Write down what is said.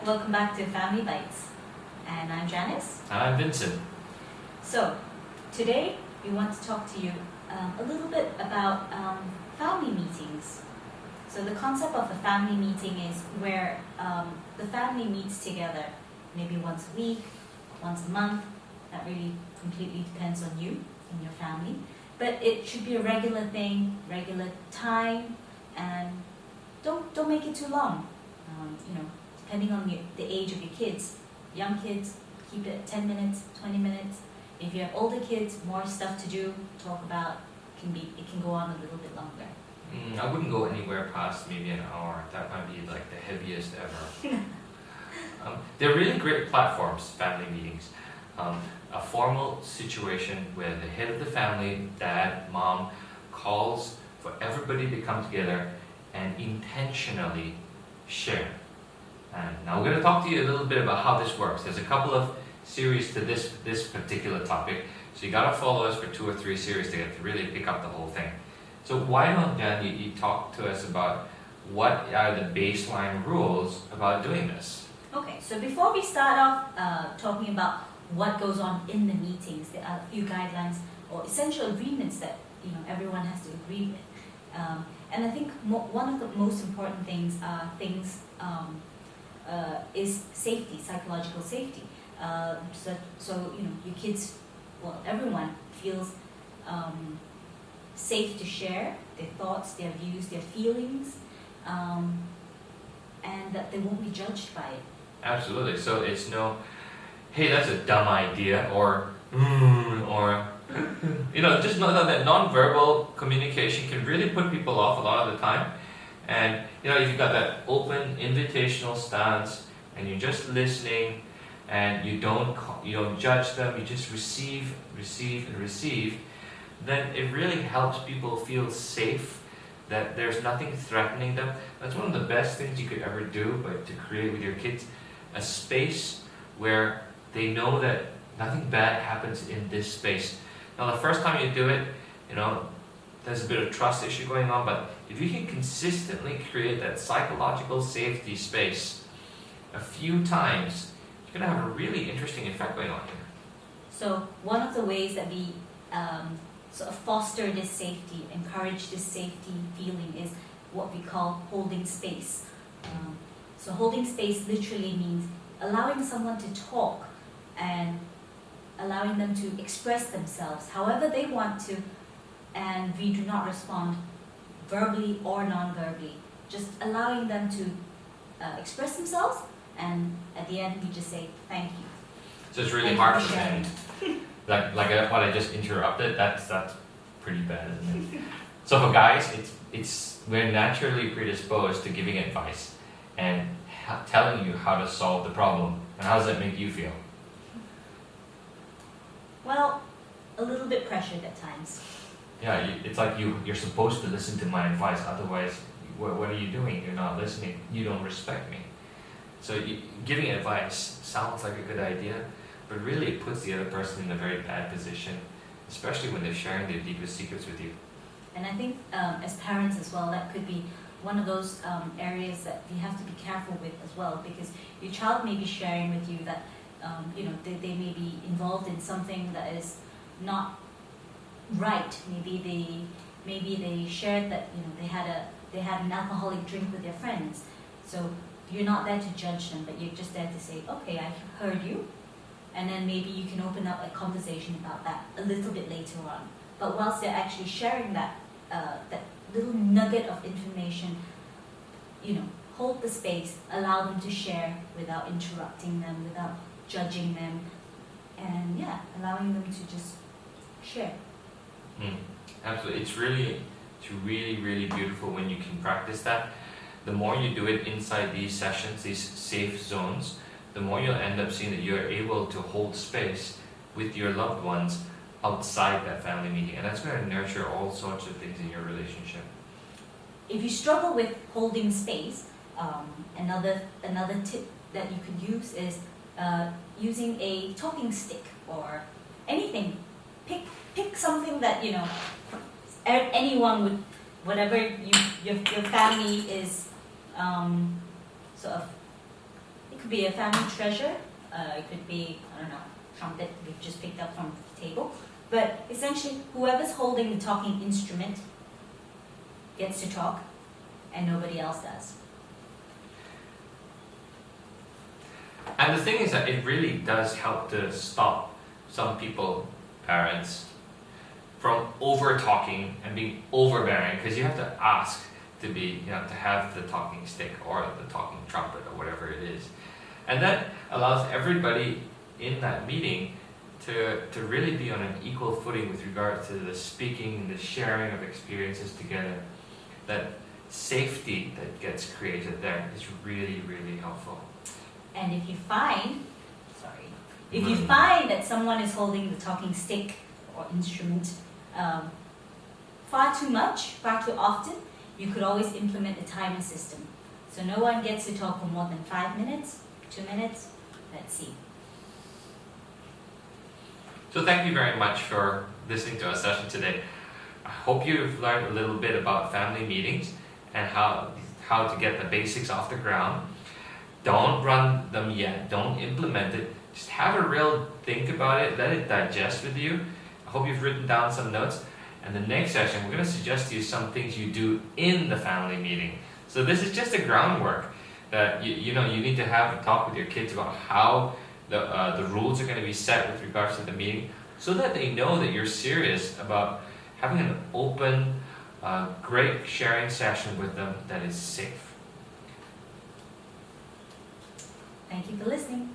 welcome back to Family Bytes. And I'm Janice. And I'm Vincent. So, today we want to talk to you a little bit about family meetings. So the concept of a family meeting is where the family meets together, maybe once a week, once a month. That really completely depends on you and your family. But it should be a regular thing, regular time, and don't make it too long. Depending on the age of your kids. Young kids, keep it 10 minutes, 20 minutes. If you have older kids, more stuff to do, talk about, it can go on a little bit longer. I wouldn't go anywhere past maybe an hour. That might be like the heaviest ever. They're really great platforms, family meetings. A formal situation where the head of the family, dad, mom, calls for everybody to come together and intentionally share. And now we're going to talk to you a little bit about how this works. There's a couple of series to this particular topic, so you got to follow us for 2 or 3 series to really pick up the whole thing. So why don't, Jan, you talk to us about what are the baseline rules about doing this? Okay, so before we start off talking about what goes on in the meetings, there are a few guidelines or essential agreements that everyone has to agree with. And I think one of the most important things is safety, psychological safety. So your kids, everyone feels safe to share their thoughts, their views, their feelings, and that they won't be judged by it. Absolutely. So it's no, hey, that's a dumb idea, or just know that non-verbal communication can really put people off a lot of the time. And if you've got that open, invitational stance, and you're just listening, and you don't judge them, you just receive, then it really helps people feel safe, that there's nothing threatening them. That's one of the best things you could ever do, but to create with your kids a space where they know that nothing bad happens in this space. Now, the first time you do it, there's a bit of trust issue going on, but if you can consistently create that psychological safety space a few times, you're going to have a really interesting effect going on here. So one of the ways that we sort of foster this safety, encourage this safety feeling is what we call holding space. So holding space literally means allowing someone to talk and allowing them to express themselves however they want to, and we do not respond verbally or non-verbally, just allowing them to express themselves, and at the end we just say thank you. So it's really hard for men. like what I just interrupted, that's pretty bad, isn't it? So for guys, we're naturally predisposed to giving advice and telling you how to solve the problem. And how does that make you feel? Well, a little bit pressured at times. Yeah, it's like you're supposed to listen to my advice, otherwise, what are you doing? You're not listening. You don't respect me. So giving advice sounds like a good idea, but really it puts the other person in a very bad position, especially when they're sharing their deepest secrets with you. And I think as parents as well, that could be one of those areas that we have to be careful with as well, because your child may be sharing with you that they may be involved in something that is not right. Maybe they shared that they had an alcoholic drink with their friends. So you're not there to judge them, but you're just there to say, okay, I heard you, and then maybe you can open up a conversation about that a little bit later on. But whilst they're actually sharing that little nugget of information, hold the space, allow them to share without interrupting them, without judging them, and allowing them to just share. Absolutely. It's really, really beautiful when you can practice that. The more you do it inside these sessions, these safe zones, the more you'll end up seeing that you're able to hold space with your loved ones outside that family meeting. And that's going to nurture all sorts of things in your relationship. If you struggle with holding space, another tip that you could use is using a talking stick or anything. Pick something that anyone would, whatever your family is sort of It could be a family treasure. It could be, I don't know, trumpet we've just picked up from the table. But essentially, whoever's holding the talking instrument gets to talk, and nobody else does. And the thing is that it really does help to stop some people, parents, from over talking and being overbearing, because you have to ask to be, to have the talking stick or the talking trumpet or whatever it is. And that allows everybody in that meeting to really be on an equal footing with regard to the speaking and the sharing of experiences together. That safety that gets created there is really, really helpful. And if you find that someone is holding the talking stick or instrument far too much, far too often, you could always implement a timer system. So no one gets to talk for more than 5 minutes, 2 minutes, let's see. So thank you very much for listening to our session today. I hope you've learned a little bit about family meetings and how to get the basics off the ground. Don't run them yet, don't implement it. Just have a real think about it, let it digest with you. I hope you've written down some notes. And the next session, we're going to suggest to you some things you do in the family meeting. So this is just a groundwork that you need to have a talk with your kids about how the rules are going to be set with regards to the meeting, so that they know that you're serious about having an open, great sharing session with them that is safe. Thank you for listening.